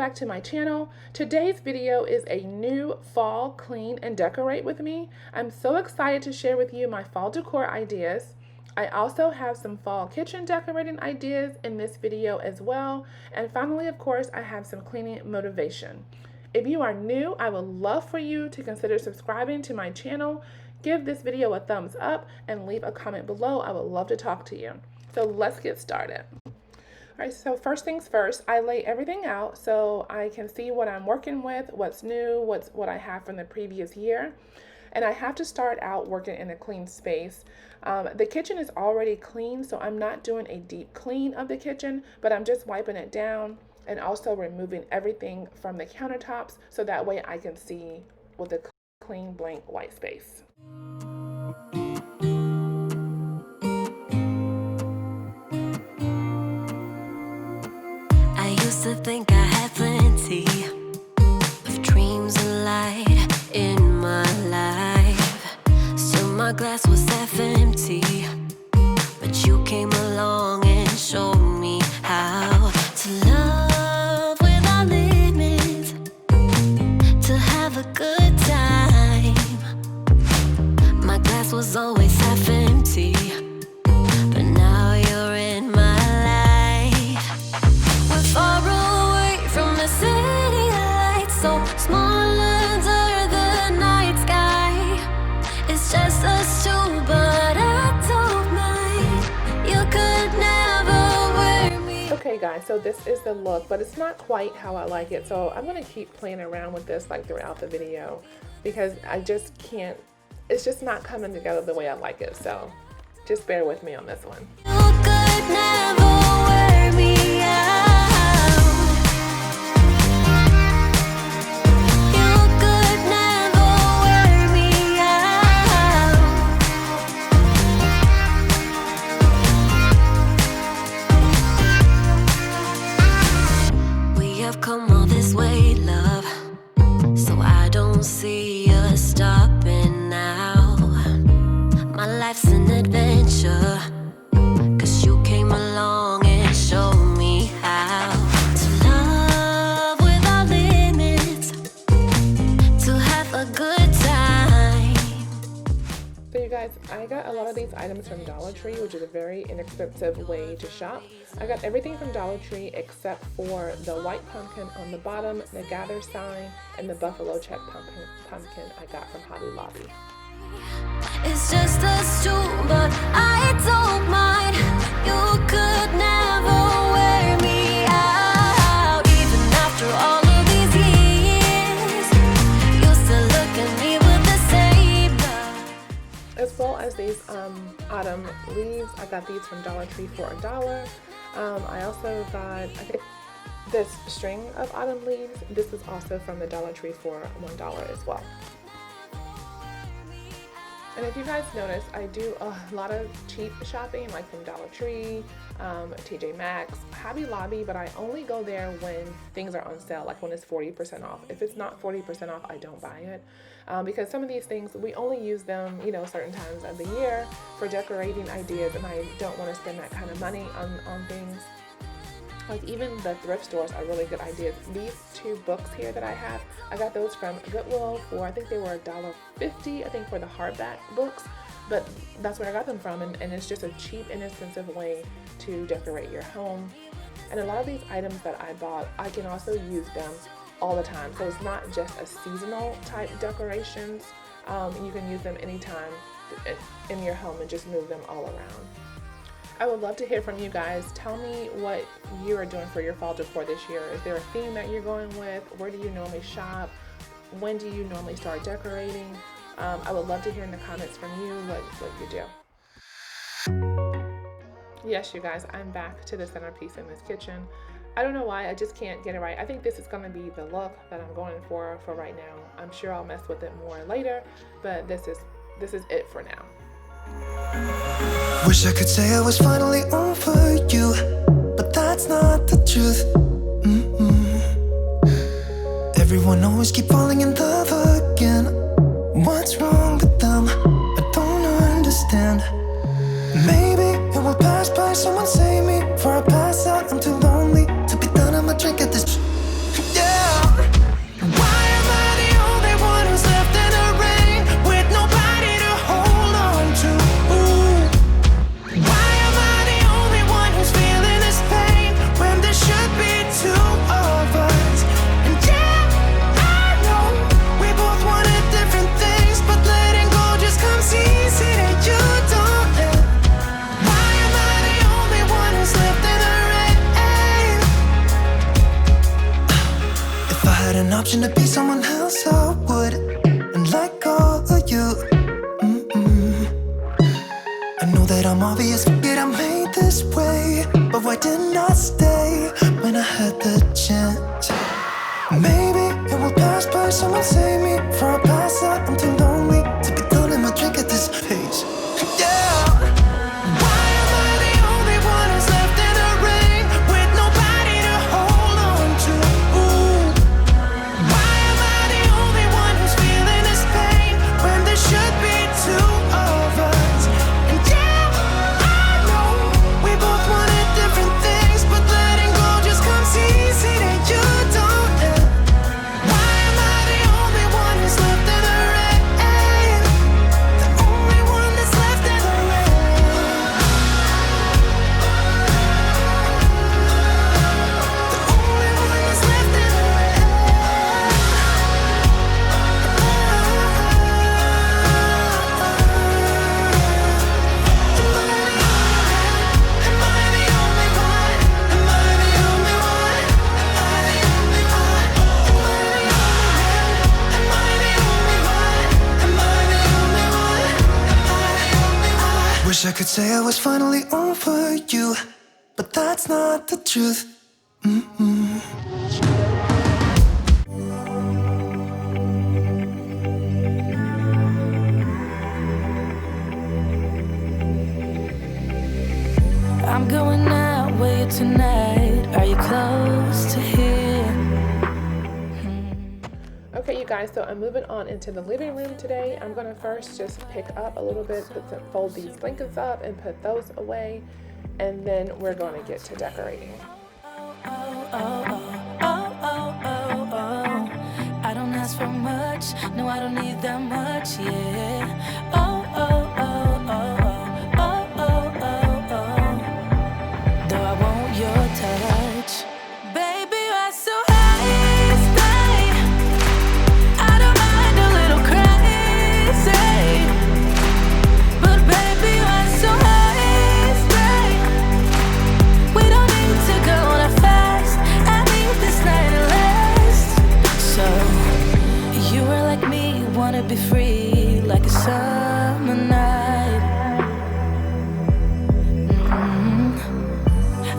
back to my channel. Today's video is a new fall clean and decorate with me. I'm so excited to share with you my fall decor ideas. I also have some fall kitchen decorating ideas in this video as well. And finally, of course, I have some cleaning motivation. If you are new, I would love for you to consider subscribing to my channel. Give this video a thumbs up and leave a comment below. I would love to talk to you. So let's get started. All right, so first things first, I lay everything out so I can see what I'm working with, what's new, what I have from the previous year. And I have to start out working in a clean space. The kitchen is already clean, so I'm not doing a deep clean of the kitchen, but I'm just wiping it down and also removing everything from the countertops so that way I can see with a clean blank white space. To think I had plenty of dreams and light in my life. Still my glass was half empty, but you came along and showed me how to love without limits, to have a good time. My glass was always half empty, but now you're in my far away from the city lights, so small under the night sky. It's just us two, but I don't mind. You could never wear me. Okay guys, so this is the look, but it's not quite how I like it. So I'm gonna keep playing around with this like throughout the video because I just can't, it's just not coming together the way I like it. So just bear with me on this one. You could never wear me out. Come all this way, love, so I don't see us stopping now. My life's an adventure, 'cause you came along and showed me how to love without limits, to have a good time. So you guys, I got a lot of these items from Dollar Tree, which is a very inexpensive way to shop. I got everything from Dollar Tree except for the white pumpkin on the bottom, the gather sign, and the buffalo check pumpkin I got from Hobby Lobby. It's just us two, but I don't mind. You could never wear me out, even after all of these years. You still look at me with the same love. As well as these autumn leaves, I got these from Dollar Tree for $1. I also got, I think, this string of autumn leaves. This is also from the Dollar Tree for $1 as well. And if you guys notice, I do a lot of cheap shopping, like from Dollar Tree, TJ Maxx, Hobby Lobby, but I only go there when things are on sale, like when it's 40% off. If it's not 40% off, I don't buy it. Because some of these things, we only use them, you know, certain times of the year for decorating ideas, and I don't want to spend that kind of money on things. Like even the thrift stores are really good ideas. These two books here that I have, I got those from Goodwill for, I think they were $1.50, I think, for the hardback books, but that's where I got them from, and it's just a cheap, inexpensive way to decorate your home. And a lot of these items that I bought, I can also use them all the time, so it's not just a seasonal type decorations. You can use them anytime in your home and just move them all around. I would love to hear from you guys. Tell me what you are doing for your fall decor this year. Is there a theme that you're going with? Where do you normally shop? When do you normally start decorating? I would love to hear in the comments from you what you do. Yes, you guys, I'm back to the centerpiece in this kitchen. I don't know why, I just can't get it right. I think this is going to be the look that I'm going for right now. I'm sure I'll mess with it more later, but this is it for now. Wish I could say I was finally over you, but that's not the truth. Everyone always keep falling in love again. What's wrong with them? I don't understand. Maybe it will pass by, someone save me. Before I pass out, I'm too lonely to be done, I'ma drink at this. Yeah. to be someone else, I would, and let go of you. I know that I'm obvious, forget I'm made this way, but why didn't I stay when I had the chance? Maybe it will pass by, someone save me for a pass out. I'm too lonely to be done in my drink at this pace. Yeah. Why am I the only one who's left in the rain with nobody to hold on to? Ooh. Why am I the only one who's feeling this pain when there should be two of us? And yeah, I know we both wanted different things, but letting go just comes easy to you, don't it? Why am I the only one who's left in the rain? The only one that's left in the rain. The only one that's left in the rain. Am I the only one? Am I the only one? Am I the only one? Am I the only one? Am I the only one? Am I the only one? Wish I could say I was finally over you, but that's not the truth. I'm going out with you tonight. Are you close to here? Okay, you guys, so I'm moving on into the living room today. I'm gonna first just pick up a little bit, fold these blankets up and put those away, and then we're gonna get to decorating. I don't ask for much. No, I don't need that much. Yeah. Though I want your touch, baby, you're so high, stay. I don't mind a little crazy, but baby, you're so high, stay. We don't need to go on a fast. I need this night to last. So you were like me, wanna be free like a summer night.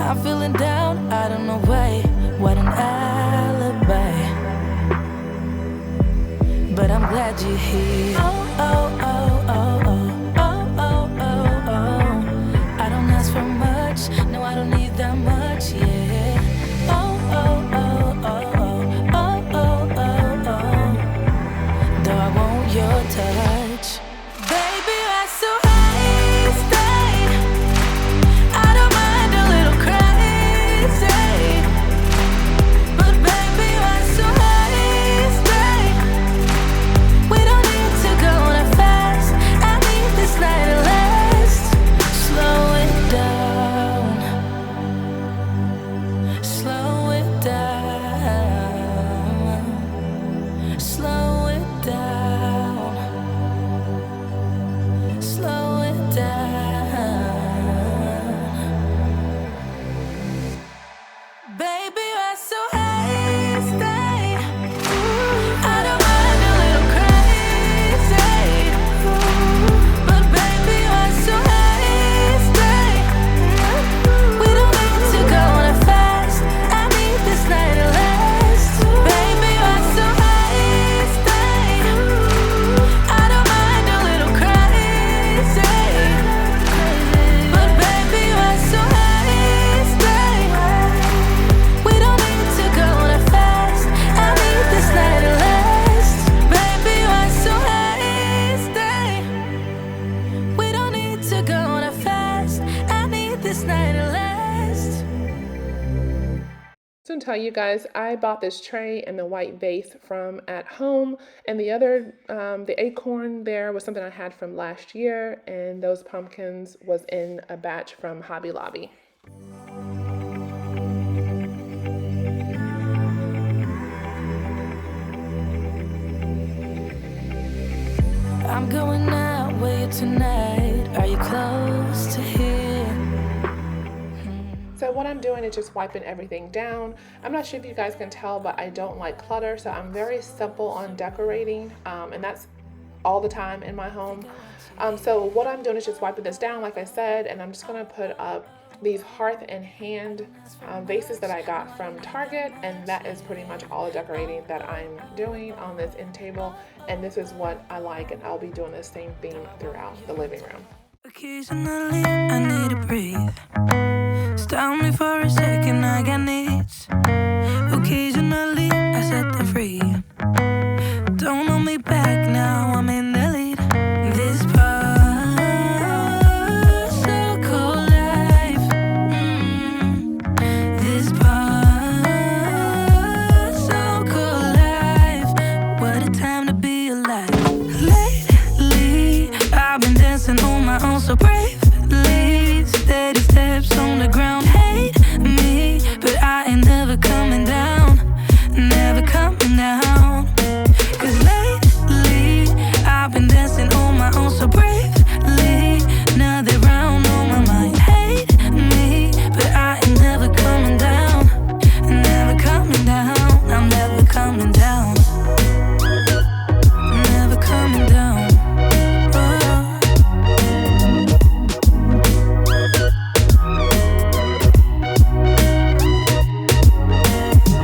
I'm feeling down, I don't know why. What an alibi. But I'm glad you're here. I don't ask for much. No, I don't need that much, yeah. Though I want your touch. Baby, you're so high, stay. I don't mind a little crazy, but baby, you're so high, stay. We don't need to go on a fast. I need this night to last. Slow it down. Slow it down. Slow it down. Slow it down. Baby, you're so high, stay. I don't mind a little crazy, but baby, you're so high, stay. We don't need to go on a fast. I need this night to last. Baby, you're so high, stay. I don't mind a little crazy, but baby, you're so high, stay. We don't need to go on a fast. I need this night to last. Baby, you're so high, stay. We don't need to go on a fast. I need this night to last. So to tell you guys, I bought this tray and the white vase from at home, and the other, the acorn there was something I had from last year, and those pumpkins was in a batch from Hobby Lobby. I'm going out with you tonight. Are you close to here? So So what I'm doing is just wiping everything down. I'm not sure if you guys can tell, but I don't like clutter, so I'm very simple on decorating, and that's all the time in my home. So what I'm doing is just wiping this down, like I said, and I'm just gonna put up these hearth and hand vases that I got from Target, and that is pretty much all the decorating that I'm doing on this end table, and this is what I like, and I'll be doing the same thing throughout the living room. Occasionally, I need to breathe. Stop me for a second, I got needs. Occasionally, I set them free. Don't hold me back now, I'm in the lead. This part, so cold life. This part, so cold life. What a time to be alive. Lately, I've been dancing on my own so bravely. Steady steps on the ground. Hate me, but I ain't never coming down. Never coming down. 'Cause lately, I've been dancing on my own so bravely. Now they're round on my mind. Hate me, but I ain't never coming down. Never coming down. I'm never coming down. Never coming down.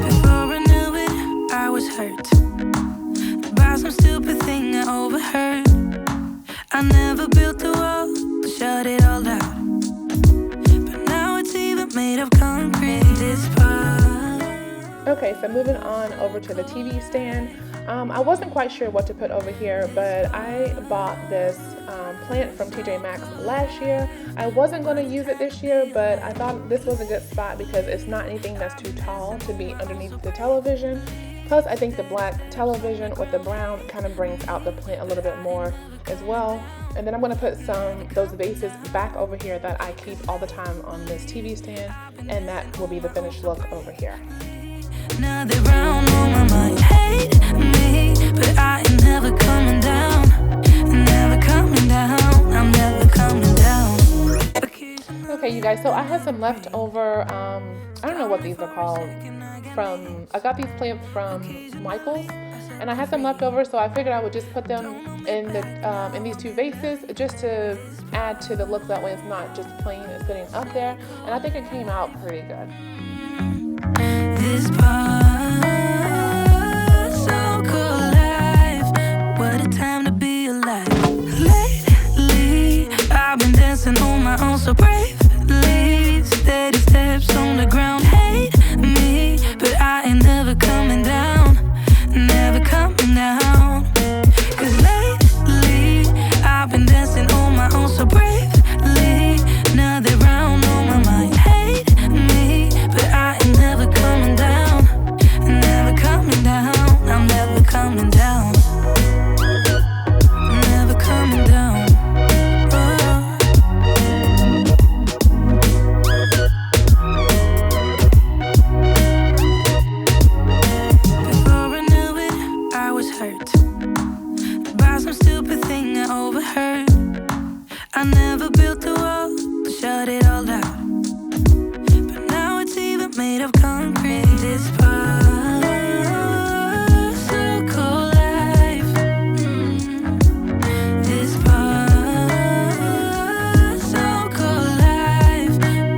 Before I knew it, I was hurt by some stupid thing I overheard. I never built a wall to shut it all out, but now it's even made of concrete. This part. Okay, so moving on over to the TV stand. I wasn't quite sure what to put over here, but I bought this plant from TJ Maxx last year. I wasn't going to use it this year, but I thought this was a good spot because it's not anything that's too tall to be underneath the television. Plus, I think the black television with the brown kind of brings out the plant a little bit more as well. And then I'm going to put those vases back over here that I keep all the time on this TV stand, and that will be the finished look over here. Now they're round on my mind. Hate me, but I ain't never coming down. Never coming down. I'm never coming down. Okay, you guys, so I had some leftover, I don't know what these are called, I got these plants from Michael's, and I had some leftover, so I figured I would just put them in these two vases just to add to the look. That way it's not just plain sitting up there, and I think it came out pretty good. This part, so cool life. What a time to be alive. Lately, I've been dancing on my own so bravely. Steady steps on the ground. Hate me, but I ain't never coming down. Never coming down. 'Cause lately, I've been dancing on my own so bravely. Now they're round on my mind. Hate me, but I ain't never coming down. Never coming down. I'm never coming down. Never coming down. Before I knew it, I was hurt by some stupid thing I overheard. I never built a wall to shut it all out, but now it's even made of concrete. This part, so cold life. This part, so cold life.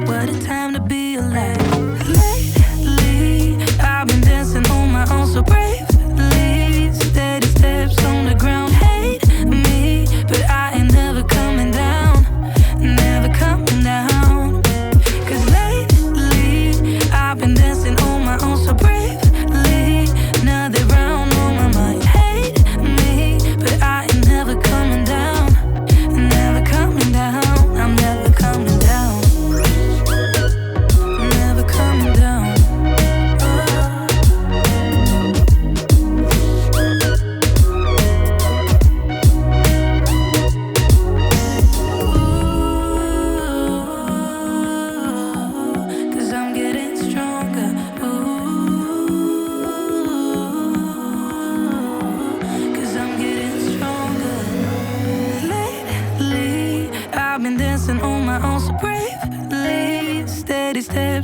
What a time to be alive. Lately, I've been dancing on my own so bravely. Steady steps on the ground. Hate me, but I ain't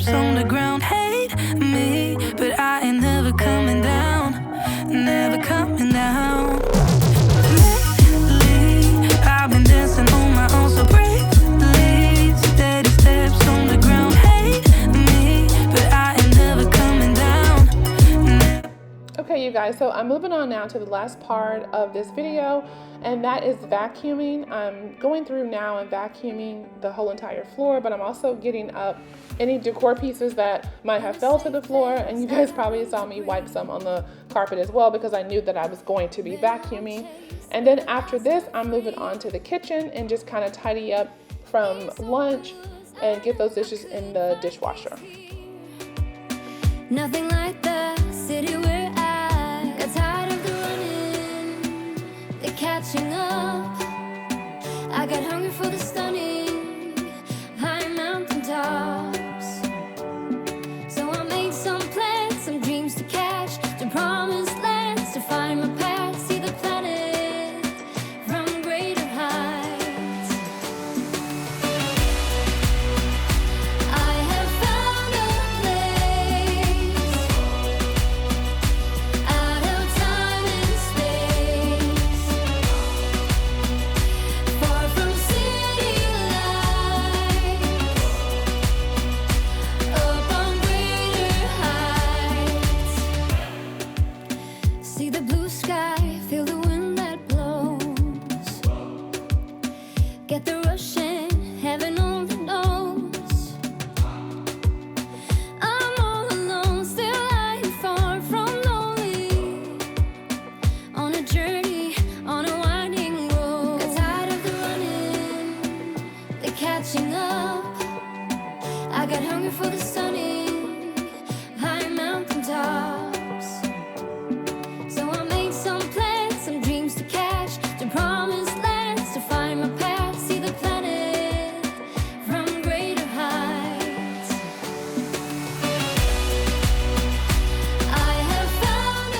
steps on the ground. Hate me, but I ain't never coming down. Never coming down. Lately, I've been dancing on my own so bravely. Steady steps on the ground. Hate me, but I ain't never coming down. Okay, you guys, so I'm moving on now to the last part of this video, and that is vacuuming. I'm going through now and vacuuming the whole entire floor, but I'm also getting up any decor pieces that might have fell to the floor, and you guys probably saw me wipe some on the carpet as well because I knew that I was going to be vacuuming. And then after this, I'm moving on to the kitchen and just kind of tidy up from lunch and get those dishes in the dishwasher. Nothing like the city where I got tired of the running, the catching up. I got hungry for the stunning high mountain tops. So I made some plans, some dreams to catch, to promised lands, to find my path, see the planet from greater heights. I have found a place out of time and space, far from city lights, up on greater heights. See the blue sky, feel the wind that blows, get the rush in, heaven only knows. I'm all alone, still lying far from lonely, on a journey, on a winding road. Got tired of the running, the catching up. I got hungry for the stunning high mountain tops. So I made some plans, some dreams to catch, to promised lands, to find my path, see the planet from greater heights. I have found a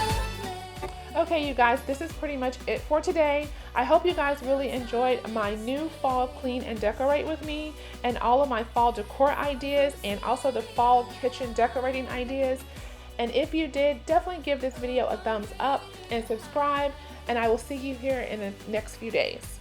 place. Okay, you guys, this is pretty much it for today. I hope you guys really enjoyed my new fall clean and decorate with me and all of my fall decor ideas and also the fall kitchen decorating ideas. And if you did, definitely give this video a thumbs up and subscribe, and I will see you here in the next few days.